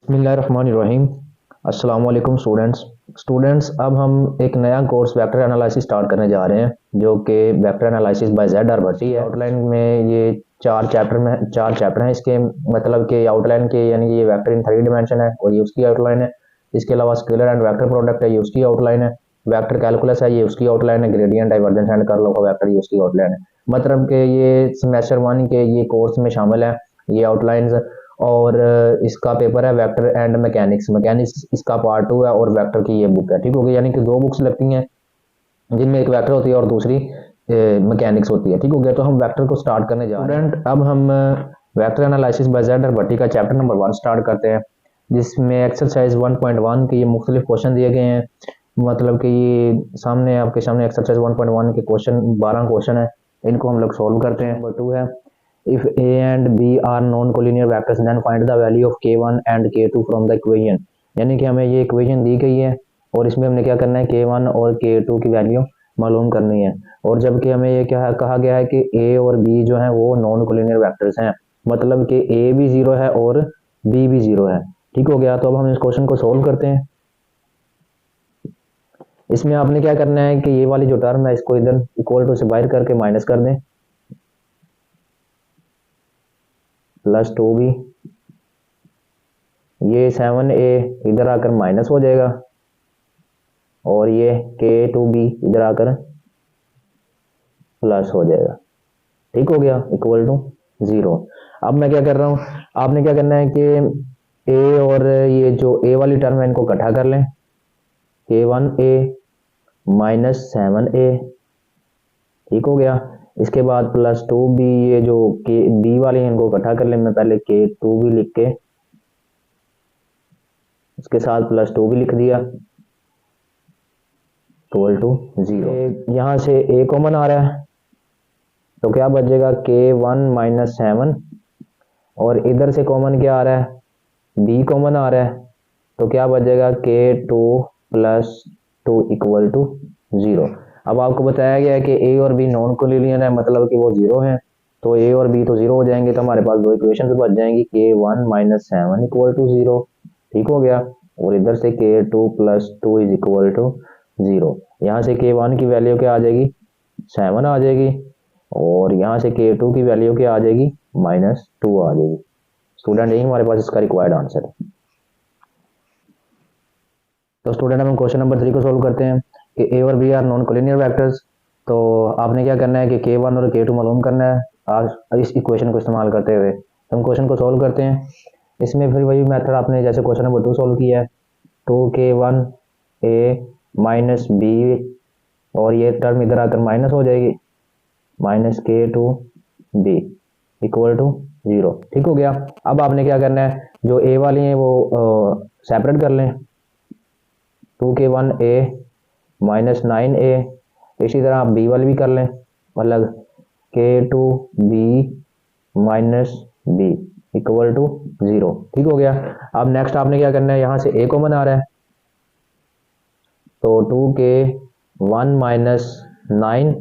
बिस्मिल्लाहिर्रहमानिर्रहीम। अस्सलाम वालेकुम स्टूडेंट्स, अब हम एक नया कोर्स वेक्टर एनालिसिस स्टार्ट करने जा रहे हैं जो कि vector analysis by Z R Bhatti है। आउटलाइन में ये चार चैप्टर हैं इसके, मतलब कि आउटलाइन के यानी ये वेक्टर इन थ्री डिमेंशन है और ये उसकी आउटलाइन है। इसके अलावा स्केलर एंड वेक्टर प्रोडक्ट है, ये उसकी आउटलाइन है। वेक्टर कैलकुलस है, ये उसकी आउटलाइन है। Gradient divergence and curl of vector, ये उसकी आउटलाइन है। मतलब कि ये सेमेस्टर 1 के ये कोर्स में शामिल है ये आउटलाइंस। और इसका पेपर है वेक्टर एंड मैकेनिक्स इसका पार्ट 2 है और वेक्टर की ये बुक है। ठीक हो गया, यानी कि दो बुक्स लगती हैं जिनमें एक वेक्टर होती है और दूसरी मैकेनिक्स होती है। ठीक हो गया, तो हम वेक्टर को स्टार्ट करने जा रहे हैं। अब हम वेक्टर एनालिसिस बाय जेड और भट्टी का चैप्टर नंबर 1 स्टार्ट करते हैं, जिसमें एक्सरसाइज 1.1 के ये मुख्तलिफ क्वेश्चन दिए गए हैं। मतलब कि ये सामने आपके सामने एक्सरसाइज 1.1 के क्वेश्चन 12 क्वेश्चन है, इनको हम लोग सोल्व करते हैं। नंबर 2 है, if a and b are non collinear vectors then find the value of k1 and k2 from the equation। यानी कि हमें ये इक्वेशन दी गई है और इसमें हमने क्या करना है, k1 और k2 की वैल्यू मालूम करनी है। और जबकि हमें ये क्या कहा गया है कि a और b जो है वो नॉन कोलिनियर वेक्टर्स हैं, मतलब कि a भी जीरो है और b भी जीरो है। ठीक हो गया, तो अब हम इस क्वेश्चन को सोल्व करते हैं। इसमें आपने क्या करना है कि ये वाली जो टर्म है इसको इधर इक्वल टू से बाहर करके माइनस कर दें, प्लस 2b, ये 7a इधर आकर माइनस हो जाएगा और ये k2b इधर आकर प्लस हो जाएगा। ठीक हो गया, इक्वल टू 0। अब मैं क्या कर रहा हूँ, आपने क्या करना है कि a और ये जो a वाली टर्म है इनको इकट्ठा कर लें, k1a माइनस 7a। ठीक हो गया, इसके बाद प्लस 2b, ये जो k b वाली है इनको इकट्ठा कर लें। मैं पहले k2b लिख के इसके साथ प्लस 2 भी लिख दिया, इक्वल टू 0। यहाँ से a कॉमन आ रहा है तो क्या बचेगा, k1 माइनस 7, और इधर से कॉमन क्या आ रहा है, b कॉमन आ रहा है तो क्या बचेगा, k2 प्लस 2 इक्वल टू 0। अब आपको बताया गया है कि a और b नॉन कोलिनियर है, मतलब कि वो 0 है, तो a और b तो 0 हो जाएंगे, तो हमारे पास दो इक्वेशन बच जाएंगी, k1 माइनस 7 इक्वल टू 0। ठीक हो गया, और इधर से k2 plus 2 is equal to 0। यहाँ से k1 की वैल्यू क्या आ जाएगी, 7 आ जाएगी, और यहाँ से k2 की वैल्यू क्या आ जाएगी, -2 आ जाएगी। स्टूडेंट, यही हमारे पास इसका रिक्वायर्ड आंसर है। तो स्टूडेंट, हम क्वेश्चन नंबर 3 को सोल्व करते हैं कि a और b are non collinear vectors. तो आपने क्या करना है कि k1 और k2 मालूम करना है आज इस इक्वेशन को इस्तेमाल करते हुए। तो हम क्वेश्चन को सोल्व करते हैं। इसमें फिर वही मेथड आपने जैसे क्वेश्चन नंबर 2 सोल्व किया है, 2k1a माइनस b, और ये टर्म इधर आकर माइनस हो जाएगी, माइनस k2b इक्वल टू 0। ठीक हो गया, अब आपने क्या करना है, जो a वाली है वो सेपरेट कर लें, 2k1a माइनस 9a, इसी तरह आप b वाली भी कर लें, मतलब k2b minus b equal to 0। ठीक हो गया, अब नेक्स्ट आपने क्या करना है, यहाँ से a कॉमन आ रहा है तो 2k1 माइनस 9,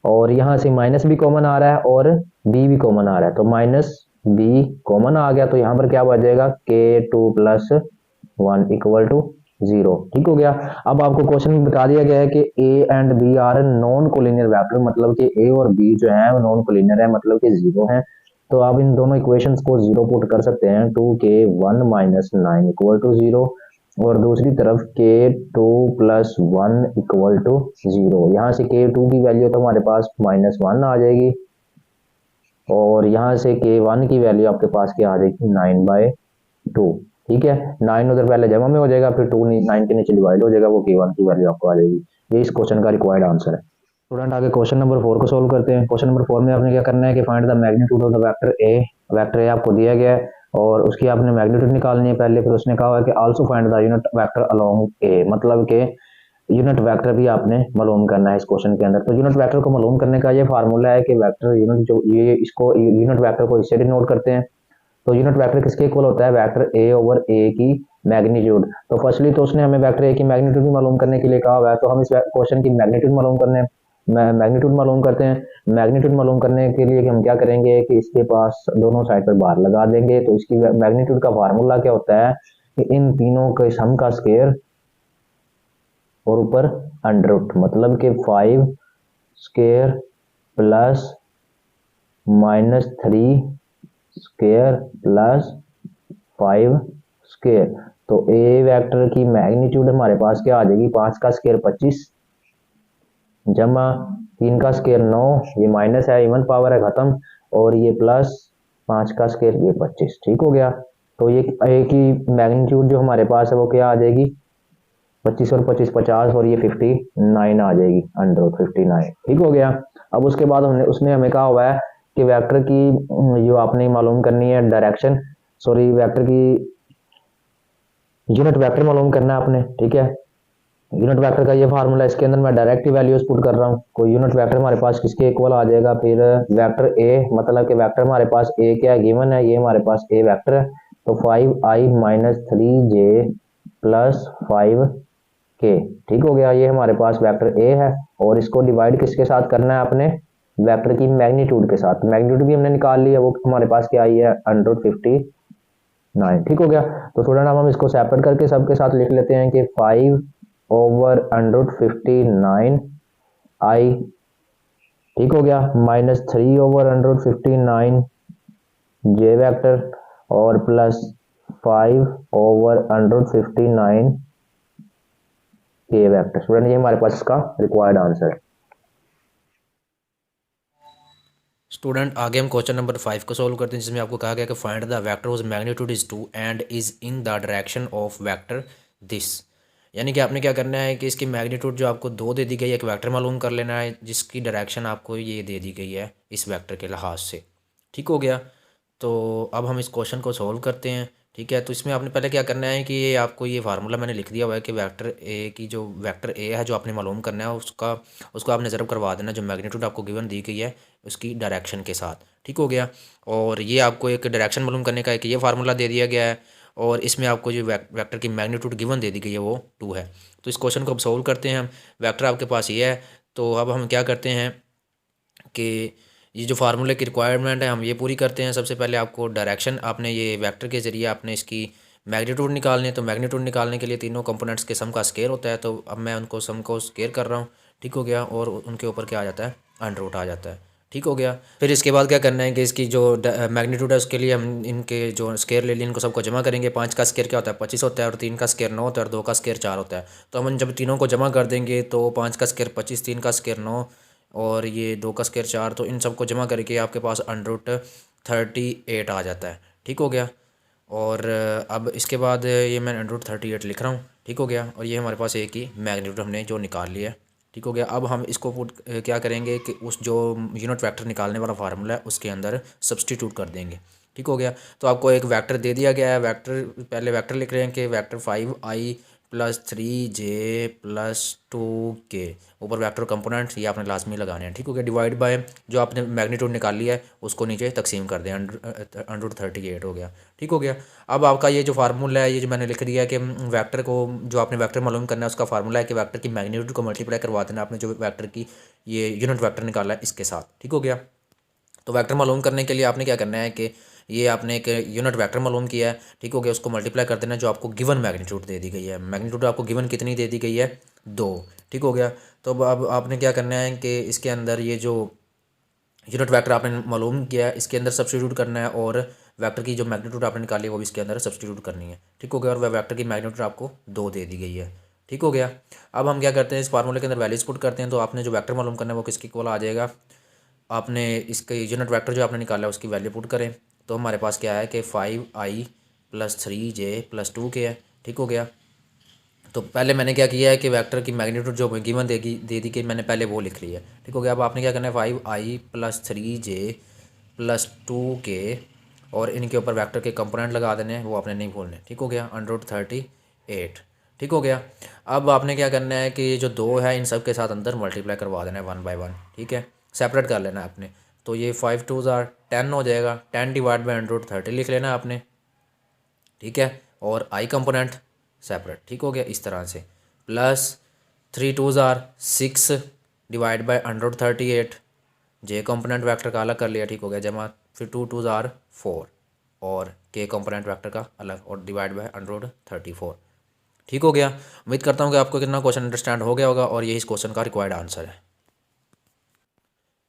और यहाँ से माइनस भी कॉमन आ रहा है और b भी कॉमन आ रहा है, तो माइनस b कॉमन आ गया, तो यहाँ पर क्या बचेगा, k2 प्लस 1 इक्वल टू 0। ठीक हो गया, अब आपको क्वेश्चन में बता दिया गया है कि a and b are non collinear vector, मतलब कि a और b जो है वो नॉन कोलिनियर है, मतलब कि 0 है। तो आप इन दोनों इक्वेशंस को 0 पुट कर सकते हैं, 2k1 माइनस 9 इक्वल टू 0, और दूसरी तरफ k2 प्लस 1 इक्वल टू 0। यहाँ से k2 की वैल्यू तो हमारे पास -1 आ जाएगी, और यहाँ से k1 की वैल्यू आपके पास क्या आ जाएगी, 9/2। ठीक है, 9 उधर पहले जमा में हो जाएगा, फिर 2 9 के नीचे डिवाइड हो जाएगा, वो k1 की वैल्यू आपको आ जाएगी। ये इस क्वेश्चन का रिक्वायर्ड आंसर है। स्टूडेंट, आगे क्वेश्चन नंबर 4 को सोल्व करते हैं। क्वेश्चन नंबर 4 में आपने क्या करना है कि find the magnitude of the vector A. Vector A आपको दिया गया है और उसकी आपने मैग्नीट्यूड निकालनी है पहले, फिर उसने कहा है कि also find the unit vector along A, मतलब कि यूनिट वेक्टर भी आपने मालूम करना है इस क्वेश्चन के अंदर। तो यूनिट वेक्टर को मालूम करने का ये फार्मूला है कि वेक्टर यूनिट जो ये इसको यूनिट वेक्टर को इससे डिनोट करते हैं। तो यूनिट वेक्टर किसके इक्वल होता है, वेक्टर ए ओवर ए की मैग्नीट्यूड। तो फर्स्टली तो उसने हमें वेक्टर ए की मैग्नीट्यूड भी मालूम करने के लिए कहा हुआ है, तो हम इस क्वेश्चन की मैग्नीट्यूड मालूम करने मैग्नीट्यूड मालूम करते हैं। मैग्नीट्यूड मालूम करने के लिए हम क्या करेंगे कि इसके पास दोनों साइड पर बार लगा देंगे। तो इसकी मैग्नीट्यूड का फार्मूला क्या होता है कि इन तीनों के सम का स्क्वायर और ऊपर अंडर रूट, मतलब कि 5 square plus -3 square plus 5 square. तो ए वेक्टर की मैग्नीट्यूड हमारे पास क्या आ जाएगी, 5 का स्क्वायर 25 जमा 3 का स्क्वायर 9, ये माइनस है, इवन पावर है खत्म, और ये प्लस 5 का स्क्वायर ये 25। ठीक हो गया। तो ये ए की मैग्नीट्यूड जो हमारे पास है वो क्या आ जाएगी, 25 और 25 50, और ये 59 आ जाएगी, अंडर 59। ठीक हो गया। अब उसके बाद उसने हमें कहा हुआ है कि वेक्टर की जो आपने मालूम करनी है डायरेक्शन, सॉरी वेक्टर की यूनिट वेक्टर मालूम करना है आपने। ठीक है, यूनिट वेक्टर का ये फार्मूला, इसके अंदर मैं डायरेक्ट ही वैल्यूज पुट कर रहा हूँ। कोई यूनिट वेक्टर हमारे पास किसके इक्वल आ जाएगा, फिर वेक्टर ए, मतलब कि वेक्टर हमारे पास ए क्या गिवन है, ये हमारे पास ए वेक्टर है। तो 5i - 3j प्लस 5k। ठीक हो गया, ये हमारे पास वेक्टर ए है, और इसको डिवाइड किसके साथ करना है अपने, वेक्टर की मैग्नीट्यूड के साथ। मैग्नीट्यूड भी हमने निकाल लिया, वो हमारे पास क्या आई है, √59। ठीक हो गया। तो स्टूडेंट अब हम इसको सेपरेट करके सबके साथ लिख लेते हैं कि 5/√59 आई, ठीक हो गया, -3/√59 जे वेक्टर, और प्लस 5/√59 के वेक्टर। स्टूडेंट ये हमारे पास इसका रिक्वायर्ड आंसर है। स्टूडेंट आगे हम क्वेश्चन नंबर 5 को सॉल्व करते हैं, जिसमें आपको कहा गया कि find the vector whose magnitude is 2 and is in the direction of vector this. यानी कि आपने क्या करना है कि इसकी मैग्नीट्यूड जो आपको 2 दे दी गई है, एक वेक्टर मालूम कर लेना है जिसकी डायरेक्शन आपको ये दे दी गई है इस वेक्टर के लिहाज से। ठीक हो गया। तो अब हम इस क्वेश्चन को सॉल्व करते हैं। ठीक है, तो इसमें आपने पहले क्या करना है कि ये आपको ये फार्मूला मैंने लिख दिया हुआ है कि वेक्टर ए की जो वेक्टर ए है जो आपने मालूम करना है उसको आपने ज़रूर करवा देना जो मैग्नीट्यूड आपको गिवन दी गई है उसकी डायरेक्शन के साथ। ठीक हो गया। और ये आपको एक डायरेक्शन मालूम करने का एक ये फार्मूला दे दिया गया है, और इसमें आपको जो वेक्टर की मैग्नीट्यूड गिवन दे दी गई है वो 2 है। तो इस क्वेश्चन को अब सॉल्व करते हैं हम। वेक्टर आपके पास ये है, तो अब हम क्या करते हैं कि ये जो फार्मूले की रिक्वायरमेंट है हम ये पूरी करते हैं। सबसे पहले आपको डायरेक्शन, आपने ये वेक्टर के ज़रिए आपने इसकी मैग्नीट्यूड निकालनी है। तो मैग्नीट्यूड निकालने के लिए तीनों कंपोनेंट्स के सम का स्केयर होता है, तो अब मैं उनको सम को स्केयर कर रहा हूँ। ठीक हो गया। और उनके ऊपर क्या आ जाता है, अंडर रूट आ जाता है। ठीक हो गया। फिर इसके बाद क्या करना है कि इसकी जो मैग्नीट्यूड है उसके लिए हम इनके जो स्केयर ले लिए इनको सबको जमा करेंगे। 5 का स्केयर क्या होता है, 25 होता है, और 3 का स्केयर 9 होता है, और 2 का स्केयर 4 होता है। तो हम जब तीनों को जमा कर देंगे तो 5 का स्केयर 25, 3 का स्केयर 9 और ये 2 का स्केयर 4, तो इन सबको जमा करके आपके पास √38 आ जाता है। ठीक हो गया। और अब इसके बाद ये मैं √38 लिख रहा हूँ। ठीक हो गया। और ये हमारे पास एक ही मैग्नीट्यूड हमने जो निकाल लिया है। ठीक हो गया। अब हम इसको क्या करेंगे कि उस जो यूनिट वेक्टर निकालने वाला फार्मूला है उसके अंदर सब्सटीट्यूट कर देंगे। ठीक हो गया। तो आपको एक वेक्टर दे दिया गया है। वेक्टर पहले वेक्टर लिख रहे हैं कि वेक्टर 5i + 3j + 2k, ऊपर वेक्टर कंपोनेंट ये आपने लाजमी लगाने हैं। ठीक हो गया। डिवाइड बाय जो आपने मैग्नीट्यूड निकाली है उसको नीचे तकसीम कर दें, √38 हो गया। ठीक हो गया। अब आपका ये जो फार्मूला है, ये जो मैंने लिख दिया है कि वेक्टर को, जो आपने वेक्टर मालूम करना है उसका फार्मूला है कि वेक्टर की मैग्नीट्यूड को मल्टीप्लाई करवा देना आपने जो वेक्टर की ये यूनिट वेक्टर निकाला है इसके साथ। ठीक हो गया। तो वेक्टर मालूम करने के लिए आपने क्या करना है कि ये आपने एक यूनिट वेक्टर मालूम किया है। ठीक हो गया। उसको मल्टीप्लाई कर देना जो आपको गिवन मैग्नीट्यूड दे दी गई है। मैग्नीट्यूड आपको गिवन कितनी दे दी गई है, 2। ठीक हो गया। तो अब आपने क्या करना है कि इसके अंदर ये जो यूनिट वेक्टर आपने मालूम किया है इसके अंदर सब्स्टिट्यूट करना है, और वेक्टर की जो मैग्नीट्यूड आपने निकाली है वो भी इसके अंदर सब्स्टिट्यूट करनी है। ठीक हो गया। और वह वेक्टर की मैग्नीट्यूड आपको 2 दे दी गई है। ठीक हो गया। अब हम क्या करते हैं, इस फार्मूले के अंदर वैल्यूज पुट करते हैं। तो आपने जो वेक्टर मालूम करना है वो किसकी इक्वल आ जाएगा, आपने इसके यूनिट वेक्टर जो आपने निकाला है उसकी वैल्यू पुट करें। तो हमारे पास क्या है कि 5i + 3j + 2k है। ठीक हो गया। तो पहले मैंने क्या किया है कि वेक्टर की मैग्नीट्यूड जो गिवन दे दी कि मैंने पहले वो लिख ली है। ठीक हो गया। अब आपने क्या करना है, 5i + 3j + 2k, और इनके ऊपर वेक्टर के कंपोनेंट लगा देने हैं, वो आपने नहीं भूलने। ठीक हो गया। √38। ठीक हो गया। अब आपने क्या करना है कि ये जो 2 है इन सब के साथ अंदर मल्टीप्लाई करवा देना है 1 बाय 1। ठीक है, सेपरेट कर लेना है आपने। तो ये 5 2 10 हो जाएगा, 10 डिवाइड बाई √30 लिख लेना है आपने। ठीक है। और आई कंपोनेंट सेपरेट। ठीक हो गया इस तरह से। Plus 3 2 6 divide by √38, J component vector का अलग कर लिया। ठीक हो गया। जमा फिर 2 2 4। और के कंपोनेंट वेक्टर का अलग और डिवाइड बाय अंडर 34। ठीक हो गया। उम्मीद करता हूँ कि आपको कितना क्वेश्चन अंडरस्टैंड हो गया होगा और यही इस क्वेश्चन का रिक्वायर्ड आंसर है।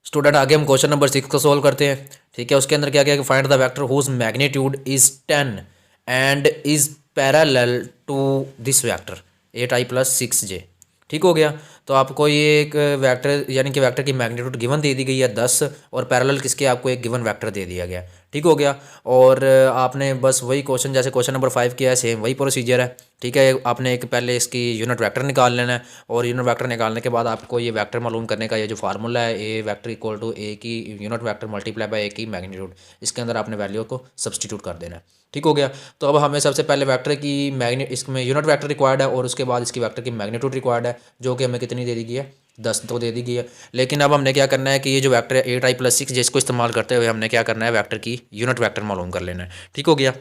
स्टूडेंट आगे हम क्वेश्चन नंबर 6 को सोल्व करते हैं। ठीक है, उसके अंदर क्या क्या कि find the vector whose magnitude is 10 and is parallel to this vector 8i+6j। ठीक हो गया। तो आपको ये एक वेक्टर यानी कि वेक्टर की मैग्नीट्यूड गिवन दे दी गई है 10 और पैरेलल किसके आपको एक गिवन वेक्टर दे दिया गया। ठीक हो गया। और आपने बस वही क्वेश्चन जैसे क्वेश्चन नंबर 5 किया है सेम वही प्रोसीजर है। ठीक है, आपने एक पहले इसकी यूनिट वेक्टर निकाल लेना है और यूनिट वेक्टर निकालने के बाद आपको ये वेक्टर मालूम करने का ये जो फार्मूला है ए वेक्टर इक्वल टू ए की यूनिट वेक्टर मल्टीप्लाई बाय ए की मैग्नीट्यूड, इसके अंदर आपने वैल्यू को सब्सटीट्यूट कर देना है। ठीक हो गया। तो अब हमें सबसे पहले वेक्टर की इसमें यूनिट वेक्टर रिक्वायर्ड है और उसके बाद इसकी वेक्टर की मैग्नीट्यूड रिक्वायर्ड है, जो कि हमें कितनी दे दी गई है 10 तो दे दी गई है। लेकिन अब हमने क्या करना है कि ये जो वेक्टर है 8i+6 जिसको इस्तेमाल करते हुए हमने क्या करना है वेक्टर की यूनिट वेक्टर मालूम कर लेना है। ठीक हो गया।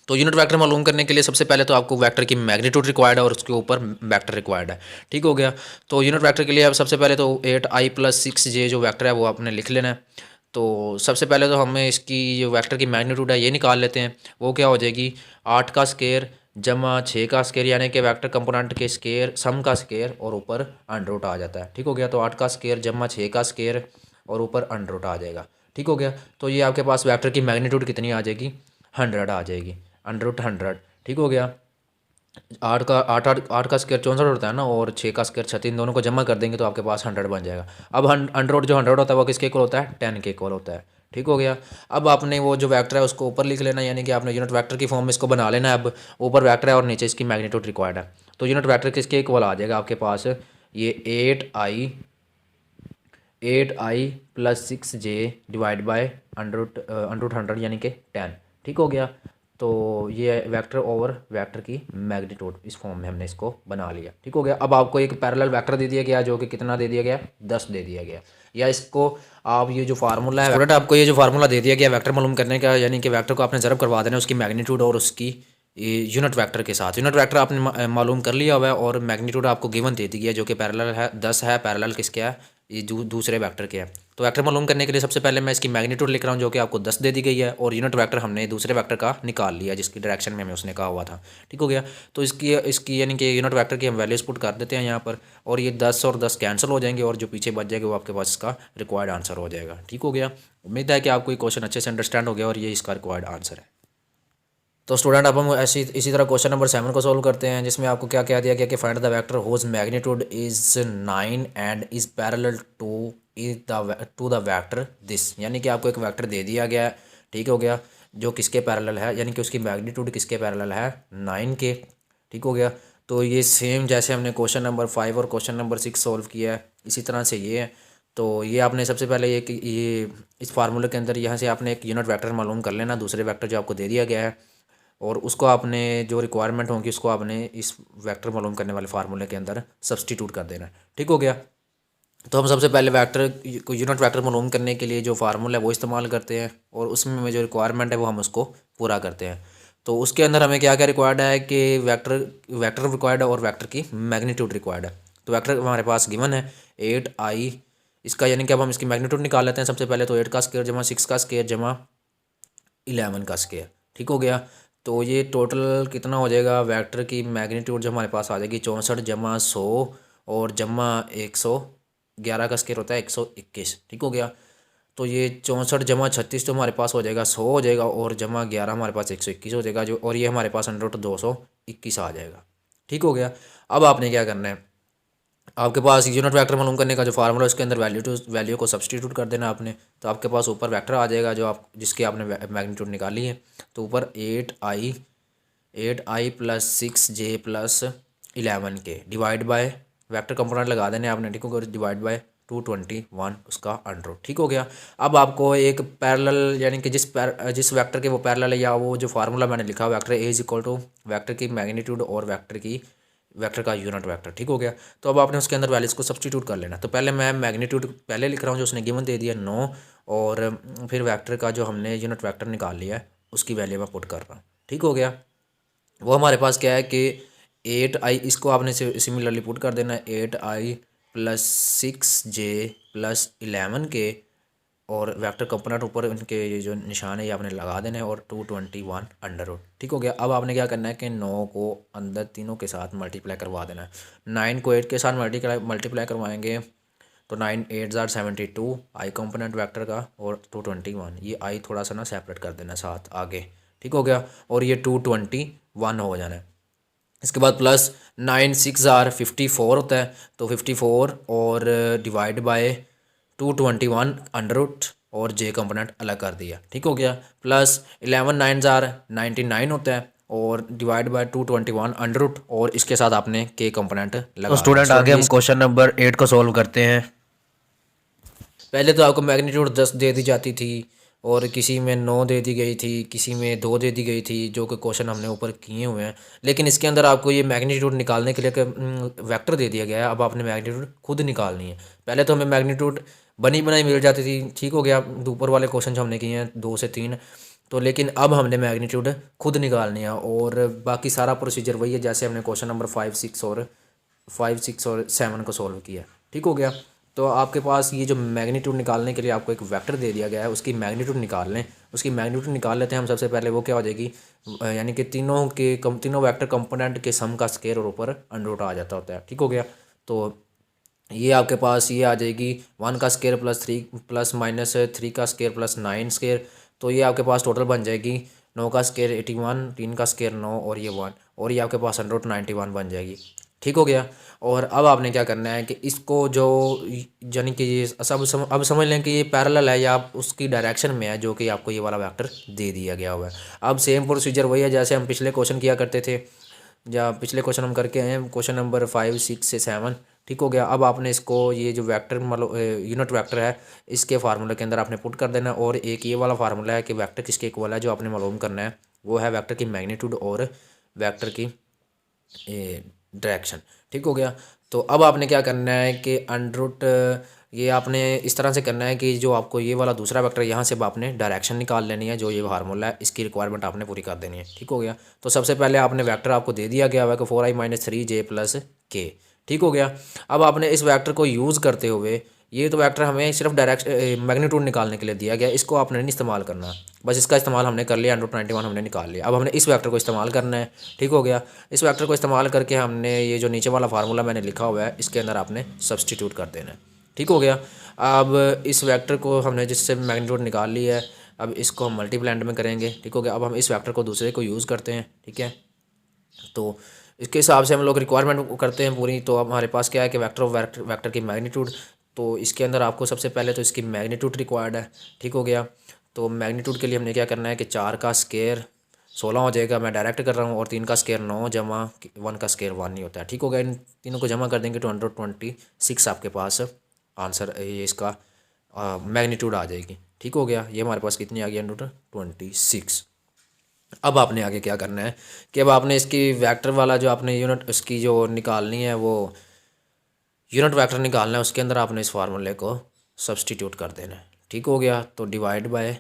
तो यूनिट वेक्टर मालूम करने के लिए सबसे पहले तो आपको वेक्टर की मैग्नीट्यूड रिक्वायर्ड है और उसके ऊपर वेक्टर रिक्वायर्ड है। ठीक हो गया। तो यूनिट वेक्टर के लिए अब सबसे पहले तो 8i+6j जो वेक्टर है वो आपने लिख लेना है। तो सबसे पहले तो हमें इसकी जो वेक्टर की मैग्नीट्यूड है ये निकाल लेते हैं। वो क्या हो जाएगी 8 का स्केयर जमा 6 का स्केयर यानी कि वेक्टर कंपोनेंट के स्केयर सम का स्केयर और ऊपर अंडर रूट आ जाता है। ठीक हो गया। तो 8 का स्केयर जमा 6 का स्केयर और ऊपर अंडर रूट आ जाएगा। ठीक हो गया। तो ये आपके पास वेक्टर की मैग्नीट्यूड कितनी आ जाएगी 100 आ जाएगी अंडर रूट 100। ठीक हो गया। आठ का स्क्वायर 64 होता है ना और 6 का स्क्वायर 36, इन दोनों को जमा कर देंगे तो आपके पास 100 बन जाएगा। अब अंडर रूट जो 100 होता है वो किसके इक्वल होता है 10 के इक्वल होता है। ठीक हो गया। अब आपने वो जो वेक्टर है उसको ऊपर लिख लेना यानी कि आपने यूनिट वेक्टर की फॉर्म में इसको बना लेना है। अब ऊपर वेक्टर है और नीचे इसकी मैग्नीट्यूड रिक्वायर्ड है। तो यूनिट वेक्टर किसके इक्वल आ जाएगा आपके पास ये 8i+6j divide by under root 100 यानी कि 10। ठीक हो गया। तो ये वेक्टर ओवर वेक्टर की मैग्नीट्यूड इस फॉर्म में हमने इसको बना लिया। ठीक हो गया। अब आपको एक पैरेलल वेक्टर दे दिया गया जो कि कितना दे दिया गया 10 दे दिया गया। या इसको आप ये जो फार्मूला है स्टूडेंट आपको ये जो फार्मूला दे दिया गया वेक्टर मालूम करने का यानी कि वेक्टर को आपने ज़रब करवा देना उसकी मैग्नीट्यूड और उसकी यूनिट वेक्टर के साथ। यूनिट वेक्टर आपने मालूम कर लिया हुआ है और मैग्नीट्यूड आपको गिवन दे दी गई है जो कि पैरेलल है 10 है, पैरेलल किसके है ये दूसरे वेक्टर के है। तो वेक्टर मालूम करने के लिए सबसे पहले मैं इसकी मैग्नीट्यूड लिख रहा हूँ जो कि आपको 10 दे दी गई है और यूनिट वेक्टर हमने दूसरे वेक्टर का निकाल लिया जिसकी डायरेक्शन में हमें उसने कहा हुआ था। ठीक हो गया। तो इसकी यानी कि यूनिट वेक्टर की हम वैल्यूज पुट कर देते हैं यहाँ पर और ये 10 और 10 कैंसिल हो जाएंगे और जो पीछे बच जाएगा वो आपके पास इसका रिक्वायर्ड आंसर हो जाएगा। ठीक हो गया। उम्मीद है कि आपको ये क्वेश्चन अच्छे से अंडरस्टैंड हो गया और ये इसका रिक्वायर्ड आंसर है। तो स्टूडेंट अब हम इसी तरह क्वेश्चन नंबर 7 को सोल्व करते हैं जिसमें आपको क्या क्या दिया गया कि find the vector whose magnitude is 9 and is parallel to the vector this यानी कि आपको एक वेक्टर दे दिया गया है। ठीक हो गया। जो किसके पैरेलल है यानी कि उसकी मैग्नीट्यूड किसके पैरेलल है 9 के। ठीक हो गया। तो ये सेम जैसे हमने क्वेश्चन नंबर 5 और क्वेश्चन नंबर 6 सोल्व किया है इसी तरह से ये है। तो ये आपने सबसे पहले ये इस फार्मूले के अंदर यहाँ से आपने एक यूनिट वेक्टर मालूम कर लेना दूसरे वेक्टर जो आपको दे दिया गया है और उसको आपने जो रिक्वायरमेंट होगी उसको आपने इस वेक्टर मालूम करने वाले फार्मूले के अंदर सब्सटीट्यूट कर देना है। ठीक हो गया। तो हम सबसे पहले वेक्टर को यूनिट वेक्टर मालूम करने के लिए जो फार्मूला है वो इस्तेमाल करते हैं और उसमें जो रिक्वायरमेंट है वो हम उसको पूरा करते हैं। तो उसके अंदर हमें क्या क्या रिक्वायर्ड है कि वेक्टर रिक्वायर्ड है और वेक्टर की मैग्नीट्यूड रिक्वायर्ड है। तो वेक्टर हमारे पास गिवन है 8i इसका यानी कि अब हम इसकी मैग्नीट्यूड निकाल लेते हैं सबसे पहले। तो 8 का स्क्वायर जमा 6 का स्क्वायर जमा 11 का स्क्वायर। ठीक हो गया। तो ये टोटल कितना हो जाएगा वेक्टर की मैग्नीट्यूड जो हमारे पास आ जाएगी 64 जमा 100 और जमा 111 का स्क्वायर होता है 121। ठीक हो गया। तो ये 64 जमा 36 तो हमारे पास हो जाएगा 100 हो जाएगा और जमा 11 हमारे पास 121 हो जाएगा जो और ये हमारे पास अंडर रूट 221 आ जाएगा। ठीक हो गया। अब आपने क्या करना है आपके पास यूनिट वेक्टर मालूम करने का जो फार्मूला है उसके अंदर वैल्यू को सब्सटीट्यूट कर देना आपने। तो आपके पास ऊपर वेक्टर आ जाएगा जो आप जिसकी आपने मैग्नीट्यूड निकाली है। तो ऊपर 8i+6j+11 के डिवाइड बाय वेक्टर कंपोनेंट लगा देने आपने। ठीक हो गया। डिवाइड बाय 221 उसका अंडर। ठीक हो गया। अब आपको एक पैरेलल यानी कि जिस वेक्टर के वो पैरेलल है या वो जो फार्मूला मैंने लिखा vector A is equal to vector की मैग्नीट्यूड और वेक्टर का यूनिट वेक्टर। ठीक हो गया। तो अब आपने उसके अंदर वैल्यूज़ को सब्सटीट्यूट कर लेना। तो पहले मैं मैग्नीट्यूड पहले लिख रहा हूँ जो उसने गिवन दे दिया 9 और फिर वेक्टर का जो हमने यूनिट वेक्टर निकाल लिया है उसकी वैल्यू मैं पुट कर रहा हूँ। ठीक हो गया। वो हमारे पास क्या है कि 8i इसको आपने सिमिलरली पुट कर देना 8i+6j+11 के और वेक्टर कंपोनेंट ऊपर उनके ये जो निशान है ये आपने लगा देना है और 221 अंडर रूट। ठीक हो गया। अब आपने क्या करना है कि 9 को अंदर तीनों के साथ मल्टीप्लाई करवा देना है। 9 को 8 के साथ मल्टीप्लाई करवाएंगे तो 9 8 ज़ार 72 आई कंपोनेंट वेक्टर का और 221, ये आई थोड़ा सा ना सेपरेट कर देना साथ आगे। ठीक हो गया। और ये 221 हो जाना है। इसके बाद प्लस 9 6 ज़ार 54 होता है, तो 54 और डिवाइड बाय 221 अंडर रूट और जे कंपोनेंट अलग कर दिया। ठीक हो गया। प्लस 11 9 ज़ार 99 होता है और डिवाइड बाय 221 अंडर रूट और इसके साथ आपने के कंपोनेंट लगा। तो स्टूडेंट आगे हम क्वेश्चन नंबर 8 को सॉल्व करते हैं। पहले तो आपको मैग्नीट्यूड 10 दे दी जाती थी और किसी में 9 दे दी गई थी, किसी में 2 दे दी गई थी, जो कि क्वेश्चन हमने ऊपर किए हुए हैं। लेकिन इसके अंदर आपको ये मैग्नीट्यूड निकालने के लिए वेक्टर दे दिया गया है। अब आपने मैग्नीट्यूड खुद निकालनी है। पहले तो हमें मैग्नीट्यूड बनी बनाई मिल जाती थी। ठीक हो गया। ऊपर वाले क्वेश्चन जो हमने किए हैं 2 से 3, तो लेकिन अब हमने मैग्नीट्यूड खुद निकालनी है और बाकी सारा प्रोसीजर वही है जैसे हमने क्वेश्चन नंबर 5 6 और 7 को सॉल्व किया। ठीक हो गया। तो आपके पास ये जो मैग्नीट्यूड निकालने के लिए आपको एक वेक्टर दे दिया गया है, उसकी मैग्नीट्यूड निकाल लें। उसकी मैग्नीट्यूड निकाल लेते हैं हम। सबसे पहले वो क्या हो जाएगी, यानी कि तीनों वेक्टर कंपोनेंट के सम का स्केयर और ऊपर अंडर रूट आ जाता होता है। ठीक हो गया। तो ये आपके पास ये आ जाएगी 1 का स्केयर प्लस माइनस 3 का स्केयर प्लस 9 स्केयर। तो ये आपके पास टोटल बन जाएगी 9 का स्केयर 81, 3 का स्केयर 9 और ये 1, और ये आपके पास अंडर रूट 91 बन जाएगी। ठीक हो गया। और अब आपने क्या करना है कि इसको जो यानी कि ये अब समझ लें कि ये पैरेलल है या आप उसकी डायरेक्शन में है जो कि आपको ये वाला वेक्टर दे दिया गया हुआ है। अब सेम प्रोसीजर वही है जैसे हम पिछले क्वेश्चन किया करते थे, या पिछले क्वेश्चन हम करके आए हैं क्वेश्चन नंबर 5 6 से 7। ठीक हो गया। अब आपने इसको ये जो वेक्टर मतलब यूनिट वेक्टर है इसके फार्मूले के अंदर आपने पुट कर देना। और एक ये वाला फार्मूला है कि वेक्टर किसके इक्वल है जो आपने मालूम करना है, वो है वेक्टर की मैग्नीट्यूड और वेक्टर की डायरेक्शन। ठीक हो गया। तो अब आपने क्या करना है कि अंडर रूट ये आपने इस तरह से करना है कि जो आपको ये वाला दूसरा वेक्टर यहाँ से आपने डायरेक्शन निकाल लेनी है, जो ये फार्मूला है इसकी रिक्वायरमेंट आपने पूरी कर देनी है। ठीक हो गया। तो सबसे पहले आपने वेक्टर आपको दे दिया गया हुआ है कि 4i - 3j + k। ठीक हो गया। अब आपने इस वेक्टर को यूज़ करते हुए, ये तो वेक्टर हमें सिर्फ मैग्नीट्यूड निकालने के लिए दिया गया, इसको आपने नहीं इस्तेमाल करना। बस इसका इस्तेमाल हमने कर लिया, √91 हमने निकाल लिया। अब हमने इस वेक्टर को इस्तेमाल करना है। ठीक हो गया। इस वेक्टर को इस्तेमाल करके हमने ये जो नीचे वाला फार्मूला मैंने लिखा हुआ है इसके अंदर आपने सब्सटीट्यूट कर देना है। ठीक हो गया। अब इस वेक्टर को हमने जिससे मैग्नीट्यूड निकाल लिया है, अब इसको हम मल्टीप्लाइंड में करेंगे। ठीक हो गया। अब हम इस वेक्टर को दूसरे को यूज़ करते हैं। ठीक है। तो इसके हिसाब से हम लोग रिक्वायरमेंट करते हैं पूरी। तो अब हमारे पास क्या है कि वेक्टर की मैग्नीट्यूड, तो इसके अंदर आपको सबसे पहले तो इसकी मैग्नीट्यूड रिक्वायर्ड है। ठीक हो गया। तो मैग्नीट्यूड के लिए हमने क्या करना है कि 4 का स्केयर 16 हो जाएगा, मैं डायरेक्ट कर रहा हूँ, और 3 का स्केयर 9 जमा 1 का स्केयर 1 नहीं होता है। ठीक हो गया। इन तीनों को जमा कर देंगे तो 126 आपके पास आंसर ये इसका मैग्नीट्यूड आ जाएगी। ठीक हो गया। ये हमारे पास कितनी आ गई 126। अब आपने आगे क्या करना है कि अब आपने इसकी वेक्टर वाला जो आपने यूनिट इसकी जो निकालनी है वो यूनिट वेक्टर निकालना है, उसके अंदर आपने इस फार्मूले को सब्सटीट्यूट कर देना है। ठीक हो गया। तो डिवाइड बाय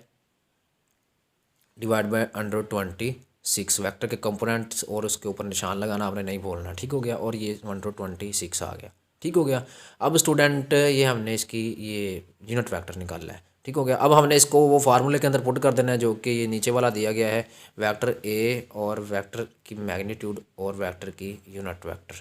√26 वेक्टर के कंपोनेंट्स और उसके ऊपर निशान लगाना आपने नहीं भूलना। ठीक हो गया। और ये 126 आ गया। ठीक हो गया। अब स्टूडेंट ये हमने इसकी ये यूनिट वेक्टर निकाला है। ठीक हो गया। अब हमने इसको वो फार्मूले के अंदर पुट कर देना है जो कि ये नीचे वाला दिया गया है, वेक्टर ए और वेक्टर की मैग्नीट्यूड और वेक्टर की यूनिट वेक्टर।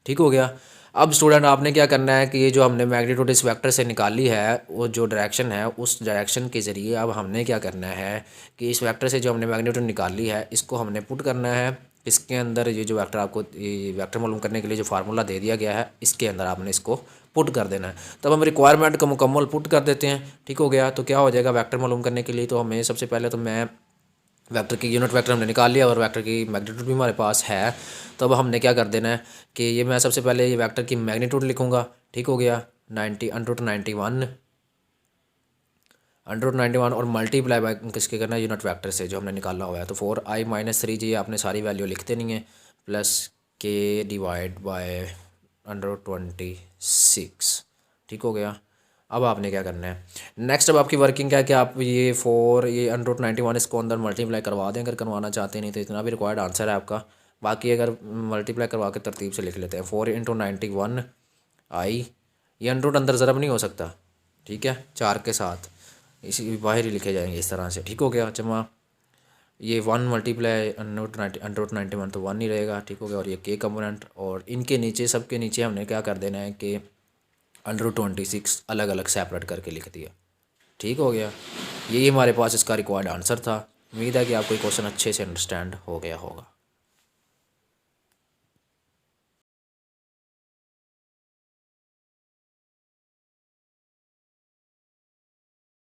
ठीक हो गया। अब स्टूडेंट आपने क्या करना है कि ये जो हमने मैग्नीट्यूड इस वेक्टर से निकाली है, वो जो डायरेक्शन है उस डायरेक्शन के ज़रिए अब हमने क्या करना है कि इस वेक्टर से जो हमने मैग्नीट्यूड निकाली है इसको हमने पुट करना है इसके अंदर। ये जो वेक्टर आपको ये वेक्टर मालूम करने के लिए जो फार्मूला दे दिया गया है इसके अंदर आपने इसको पुट कर देना है। तब हम रिक्वायरमेंट को मुकम्मल पुट कर देते हैं। ठीक हो गया। तो क्या हो जाएगा वेक्टर मालूम करने के लिए, तो हमें सबसे पहले तो मैं वेक्टर की यूनिट वेक्टर हमने निकाल लिया और वेक्टर की मैग्नीट्यूड भी हमारे पास है। तो अब हमने क्या कर देना है कि ये मैं सबसे पहले ये वेक्टर की मैग्नीट्यूड लिखूंगा। ठीक हो गया। 91 और मल्टीप्लाई बाय किसके करना है, यूनिट वेक्टर से जो हमने निकाला हुआ है। तो 4i - 3j आपने सारी वैल्यू लिखते नहीं है, प्लस k डिवाइड बाय √26। ठीक हो गया। अब आपने क्या करना है नेक्स्ट, अब आपकी वर्किंग क्या है कि आप ये 4 ये √91 इसको अंदर मल्टीप्लाई करवा दें अगर करवाना चाहते हैं, नहीं तो इतना भी रिक्वायर्ड आंसर है आपका। बाकी अगर मल्टीप्लाई करवा के तरतीब से लिख लेते हैं 4 × 91 i, ये अंडर रूट अंदर ज़रब नहीं हो सकता। ठीक है, 4 के साथ इसी बाहर ही लिखे जाएंगे इस तरह से। ठीक हो गया जमा, ये 1 मल्टीप्लाई अंडर रूट 91 तो 1 ही रहेगा। ठीक हो गया, और ये के कंपोनेंट, और इनके नीचे सबके नीचे हमने क्या कर देना है कि अंडर रूट 26 अलग अलग सेपरेट करके लिख दिया। ठीक हो गया, यही हमारे पास इसका रिक्वायर्ड आंसर था। उम्मीद है कि आपको ये क्वेश्चन अच्छे से अंडरस्टैंड हो गया होगा।